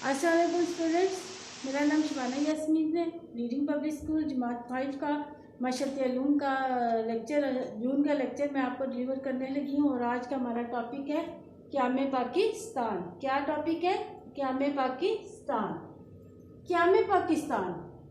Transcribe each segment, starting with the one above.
अस्सलाम वालेकुम स्टूडेंट्स, मेरा नाम शबाना यास्मीन है। रीडिंग पब्लिक स्कूल जमात 5 का माशरती उलूम का लेक्चर जून का लेक्चर मैं आपको डिलीवर करने लगी हूँ। और आज का हमारा टॉपिक है क़याम पाकिस्तान। क्या टॉपिक है? क़याम पाकिस्तान। क़याम पाकिस्तान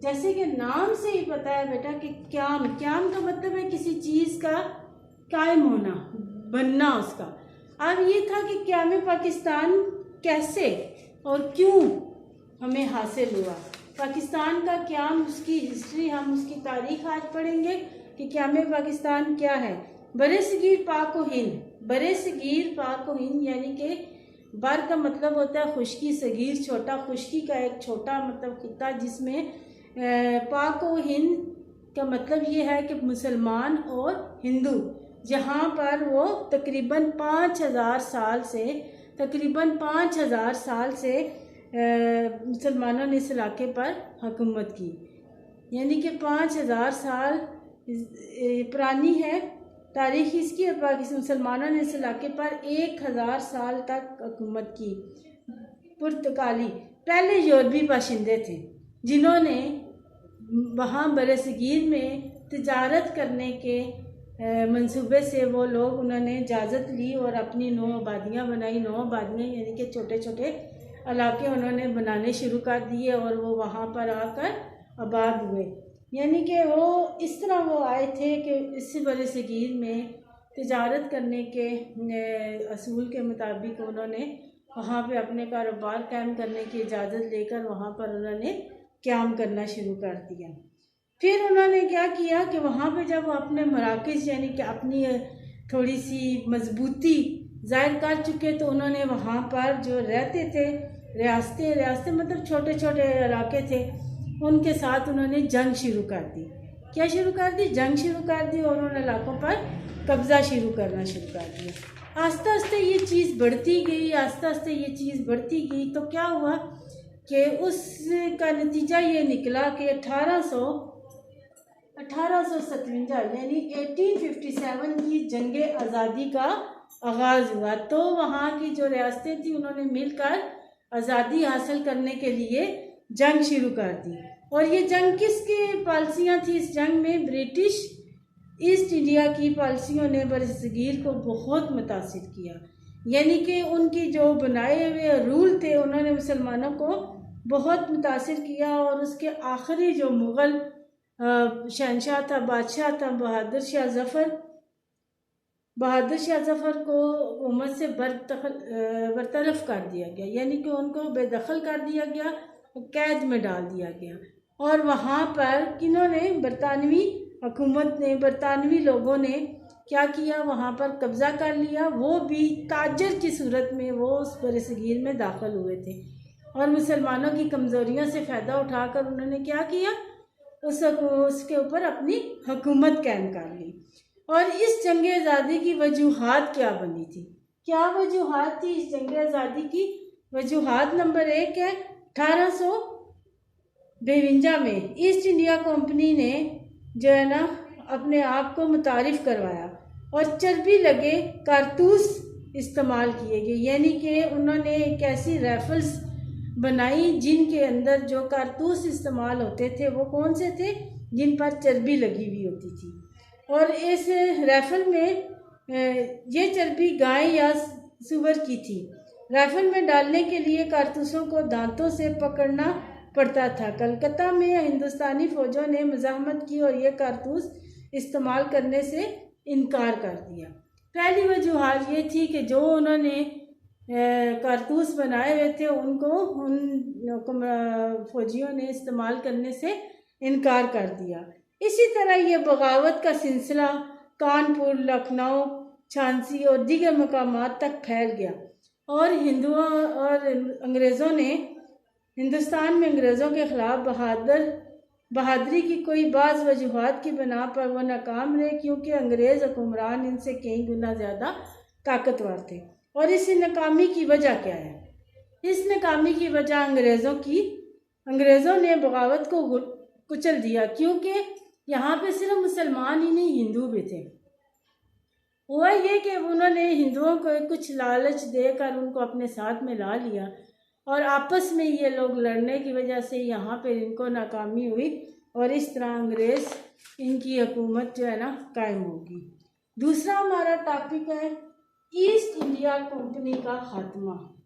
जैसे कि नाम से ही पता है बेटा कि क़याम का मतलब है किसी चीज़ का कायम होना, बनना उसका। अब ये था कि क़याम पाकिस्तान कैसे और क्यों हमें हासिल हुआ। पाकिस्तान का क़याम, उसकी हिस्ट्री, हम उसकी तारीख आज पढ़ेंगे कि क़याम पाकिस्तान क्या है। बरसगीर पाक व हिंद, बरसगीर पाक व हिंद यानी कि बर का मतलब होता है खुशकी, सगीर छोटा, खुशकी का एक छोटा मतलब खिता, जिसमें पाक व हिंद का मतलब ये है कि मुसलमान और हिंदू, जहाँ पर वो तकरीबन 5000 साल से मुसलमानों ने इस इलाके पर हुकूमत की। यानी कि 5000 साल पुरानी है तारीख इसकी। और पाकिस्तान मुसलमानों ने इस इलाके पर 1000 साल तक हुकूमत की। पुर्तगाली पहले यूरोपी बाशिंदे थे जिन्होंने वहाँ बरसगीर में तिजारत करने के मंसूबे से वो लोग, उन्होंने इजाज़त ली और अपनी 9 आबादियाँ बनाई। 9 आबादियाँ यानी कि छोटे छोटे इलाके उन्होंने बनाने शुरू कर दिए और वो वहाँ पर आकर आबाद हुए। यानी कि वो इस तरह वो आए थे कि इस बरसगीर में तिजारत करने के असूल के मुताबिक उन्होंने वहाँ पे अपने कारोबार कायम करने की इजाज़त लेकर वहाँ पर उन्होंने क़याम करना शुरू कर दिया। फिर उन्होंने क्या किया कि वहाँ पे जब अपने मराकज़ यानी कि अपनी थोड़ी सी मजबूती ज़ाहिर कर चुके, तो उन्होंने वहाँ पर जो रहते थे रियासतें मतलब छोटे छोटे इलाके थे, उनके साथ उन्होंने जंग शुरू कर दी। क्या शुरू कर दी? जंग शुरू कर दी और उन इलाकों पर कब्ज़ा करना शुरू कर दिया। आस्ते आस्ते ये चीज़ बढ़ती गई, तो क्या हुआ कि उसका नतीजा ये निकला कि 1857 यानी 1857 की जंग आज़ादी का आगाज़ हुआ। तो वहाँ की जो रियासतें थी उन्होंने मिलकर आज़ादी हासिल करने के लिए जंग शुरू कर दी। और ये जंग किसकी पॉलिसियाँ थी? इस जंग में ब्रिटिश ईस्ट इंडिया की पॉलिसियों ने बरसगीर को बहुत मुतासिर किया। यानी कि उनकी जो बनाए हुए रूल थे उन्होंने मुसलमानों को बहुत मुतासिर किया। और उसके आखिरी जो मुग़ल शहनशाह था, बादशाह था, बहादुर शाह ज़फ़र को हुकूमत से बरतरफ कर दिया गया। यानी कि उनको बेदखल कर दिया गया, कैद में डाल दिया गया। और वहाँ पर किन्होंने, बरतानवी हुकूमत ने, बरतानवी लोगों ने क्या किया, वहाँ पर कब्ज़ा कर लिया। वो भी ताजर की सूरत में वो उस बरसगीर में दाखिल हुए थे और मुसलमानों की कमज़ोरियों से फ़ायदा उठाकर उन्होंने क्या किया, उसके ऊपर अपनी हुकूमत कायम कर ली। और इस जंग आज़ादी की वजूहात क्या बनी थी? क्या वजूहात थी इस जंग आज़ादी की? वजूहात नंबर 1 है 1852 में ईस्ट इंडिया कंपनी ने जो है ना अपने आप को मुतारिफ करवाया और चर्बी लगे कारतूस इस्तेमाल किए गए। यानी कि उन्होंने एक ऐसी राइफल्स बनाई जिनके अंदर जो कारतूस इस्तेमाल होते थे वो कौन से थे? जिन पर चर्बी लगी हुई होती थी। और इस राइफल में ये चर्बी गाय या सूअर की थी। राइफल में डालने के लिए कारतूसों को दांतों से पकड़ना पड़ता था। कलकत्ता में हिंदुस्तानी फ़ौजों ने मज़ाहमत की और ये कारतूस इस्तेमाल करने से इनकार कर दिया। पहली वजूहात ये थी कि जो उन्होंने कारतूस बनाए हुए थे उनको उन फ़ौजियों ने इस्तेमाल करने से इनकार कर दिया। इसी तरह ये बगावत का सिलसिला कानपुर, लखनऊ, झांसी और दीगर मकामात तक फैल गया और हिंदुओं और अंग्रेज़ों ने हिंदुस्तान में अंग्रेज़ों के ख़िलाफ़ बहादुरी की कोई बाज़ वजूहात की बिना पर वह नाकाम रहे, क्योंकि अंग्रेज़ हुक्मरान इनसे कई गुना ज़्यादा ताकतवर थे। और इस नाकामी की वजह क्या है? इस नाकामी की वजह अंग्रेज़ों ने बगावत को कुचल दिया, क्योंकि यहाँ पे सिर्फ मुसलमान ही नहीं, हिंदू भी थे। हुआ ये कि उन्होंने हिंदुओं को कुछ लालच देकर उनको अपने साथ में ला लिया और आपस में ये लोग लड़ने की वजह से यहाँ पे इनको नाकामी हुई और इस तरह अंग्रेज़ इनकी हुकूमत जो है ना कायम होगी। दूसरा हमारा टॉपिक है ईस्ट इंडिया कंपनी का खात्मा।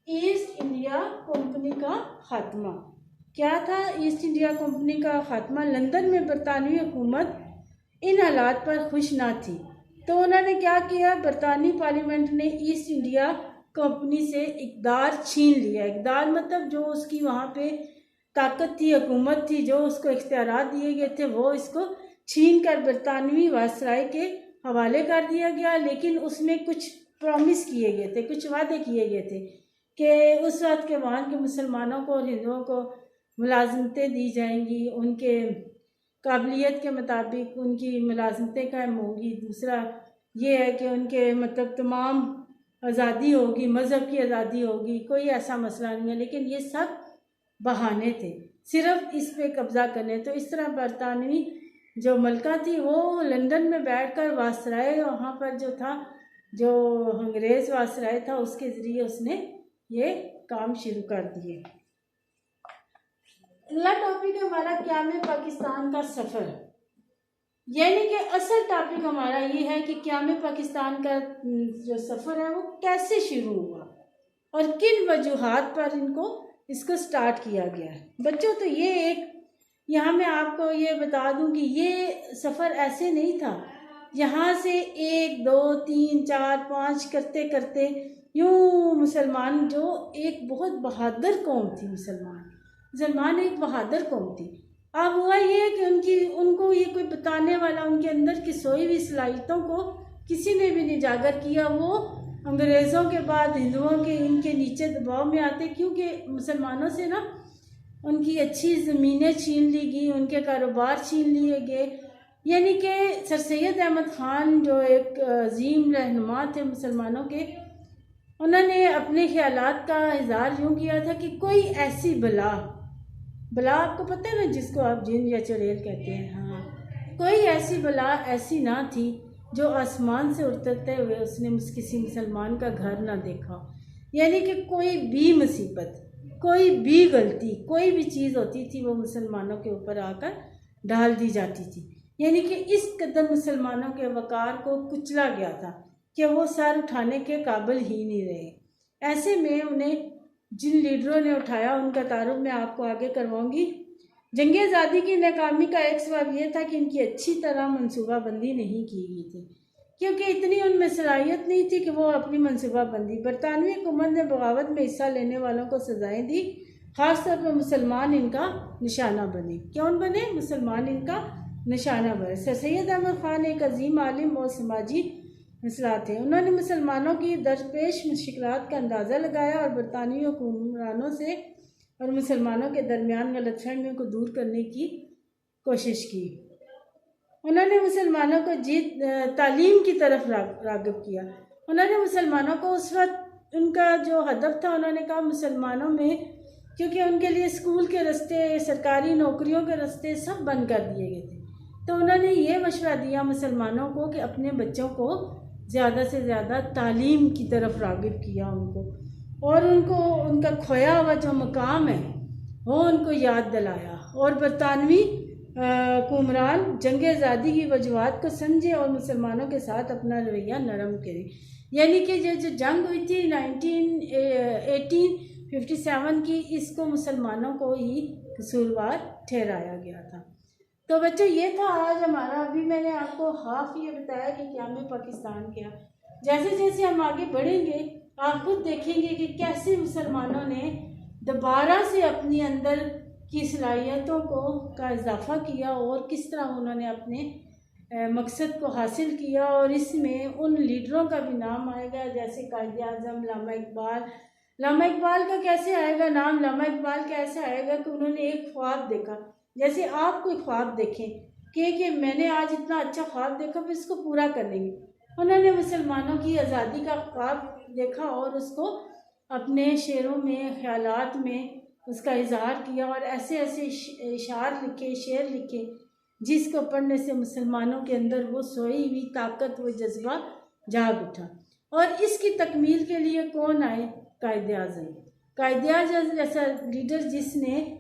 ईस्ट इंडिया कंपनी का खात्मा क्या था? ईस्ट इंडिया कंपनी का खात्मा, लंदन में बरतानवी हुकूमत इन हालात पर खुश ना थी, तो उन्होंने क्या किया, बरतानी पार्लियामेंट ने ईस्ट इंडिया कंपनी से इक़्तिदार छीन लिया। इक़्तिदार मतलब जो उसकी वहाँ पे ताकत थी, हुकूमत थी, जो उसको इख्तियारात दिए गए थे वो इसको छीन कर बरतानवी वायसराय के हवाले कर दिया गया। लेकिन उसमें कुछ प्रॉमिस किए गए थे, कुछ वादे किए गए थे कि उस वक्त के वहाँ के मुसलमानों को और हिंदुओं को मुलाजमतें दी जाएंगी, उनके काबिलियत के मुताबिक उनकी मुलाजमतें कायम होंगी। दूसरा ये है कि उनके मतलब तमाम आज़ादी होगी, मज़हब की आज़ादी होगी, कोई ऐसा मसला नहीं है। लेकिन ये सब बहाने थे सिर्फ इस पे कब्ज़ा करने। तो इस तरह बरतानवी जो मलका थी वो लंदन में बैठकर वायसराय वहाँ पर जो था, जो अंग्रेज़ वायसराय था, उसके ज़रिए उसने ये काम शुरू कर दिए। अगला टॉपिक हमारा क़याम पाकिस्तान का सफ़र, यानी कि असल टॉपिक हमारा ये है कि क़याम पाकिस्तान का जो सफ़र है वो कैसे शुरू हुआ और किन वजूहात पर इसको स्टार्ट किया गया है। बच्चों तो ये एक यहाँ मैं आपको ये बता दूं कि ये सफ़र ऐसे नहीं था, यहाँ से 1 2 3 4 5 करते करते यूँ मुसलमान जो एक बहुत बहादुर कौम थी, मुसलमान एक बहादुर कौम थी। अब हुआ ये कि उनको ये कोई बताने वाला, उनके अंदर की सोई हुई सलाहियतों को किसी ने भी नहीं जागर किया। वो अंग्रेज़ों के बाद हिंदुओं के इनके नीचे दबाव में आते, क्योंकि मुसलमानों से ना उनकी अच्छी ज़मीनें छीन ली गई, उनके कारोबार छीन लिए गए। यानी कि सर सैयद अहमद ख़ान जो एक अजीम रहनुमा थे मुसलमानों के, उन्होंने अपने ख्यालात का इज़हार यूँ किया था कि कोई ऐसी बला आपको पता है ना, जिसको आप जिन या चुड़ैल कहते हैं, हाँ, कोई ऐसी बला ऐसी ना थी जो आसमान से उतरते हुए उसने किसी मुसलमान का घर ना देखा। यानी कि कोई भी मुसीबत, कोई भी गलती, कोई भी चीज़ होती थी वो मुसलमानों के ऊपर आकर डाल दी जाती थी। यानी कि इस कदर मुसलमानों के वक़ार को कुचला गया था कि वो सर उठाने के काबिल ही नहीं रहे। ऐसे में उन्हें जिन लीडरों ने उठाया उनका तारुफ मैं आपको आगे करवाऊंगी। जंग आज़ादी की नाकामी का एक सबब यह था कि इनकी अच्छी तरह मनसूबाबंदी नहीं की गई थी, क्योंकि इतनी उनमें सलाहियत नहीं थी कि वो अपनी मनसूबाबंदी। बरतानवी हुकूमत ने बगावत में हिस्सा लेने वालों को सजाएं दी, ख़ासतौर पर मुसलमान इनका निशाना बने। कौन बने? मुसलमान इनका निशाना बने। सर सैयद अहमद ख़ान एक अजीम आलिम और समाजी मसला थे। उन्होंने मुसलमानों की दरपेश मुश्किलात का अंदाज़ा लगाया और बरतानवी हुक्मरानों से और मुसलमानों के दरमियान गलतफहमियों को दूर करने की कोशिश की। उन्होंने मुसलमानों को तालीम की तरफ राग़िब किया। उन्होंने मुसलमानों को उस वक्त उनका जो हदफ था, उन्होंने कहा मुसलमानों में, क्योंकि उनके लिए स्कूल के रास्ते, सरकारी नौकरियों के रास्ते सब बंद कर दिए गए थे, तो उन्होंने ये मशवरा दिया मुसलमानों को कि अपने बच्चों को ज़्यादा से ज़्यादा तालीम की तरफ राग़िब किया उनको, और उनको उनका खोया हुआ जो मकाम है वो उनको याद दिलाया। और बरतानवी हुक्मरान जंग आज़ादी की वजूहात को समझे और मुसलमानों के साथ अपना रवैया नरम करे। यानी कि ये जो जंग हुई थी 1857 की, इसको मुसलमानों को ही कसूरवार ठहराया गया था। तो बच्चों ये था आज हमारा। अभी मैंने आपको हाफ ये बताया कि क़याम पाकिस्तान क्या। जैसे जैसे हम आगे बढ़ेंगे आप खुद देखेंगे कि कैसे मुसलमानों ने दोबारा से अपनी अंदर की सलाहियतों का इजाफ़ा किया और किस तरह उन्होंने अपने मकसद को हासिल किया। और इसमें उन लीडरों का भी नाम आएगा, जैसे कायद-ए-आज़म लामा इकबाल का कैसे आएगा नाम? लामा इकबाल कैसे आएगा कि उन्होंने एक ख्वाब देखा। जैसे आप कोई ख्वाब देखें कि मैंने आज इतना अच्छा ख्वाब देखा, फिर इसको पूरा कर लेंगे। उन्होंने मुसलमानों की आज़ादी का ख्वाब देखा और उसको अपने शेरों में, ख्यालात में उसका इजहार किया और ऐसे ऐसे इशार लिखे, शेर लिखे, जिसको पढ़ने से मुसलमानों के अंदर वो सोई हुई ताकत, वो जज्बा जाग उठा। और इसकी तकमील के लिए कौन आए? कायद-ए-आज़म। कायद-ए-आज़म जैसा लीडर जिसने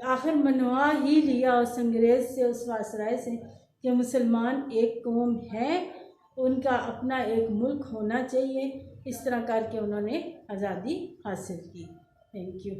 आखिर मनवा ही लिया उस अंग्रेज़ से, उस वासराय से कि मुसलमान एक कौम है, उनका अपना एक मुल्क होना चाहिए। इस तरह करके उन्होंने आज़ादी हासिल की। Thank you.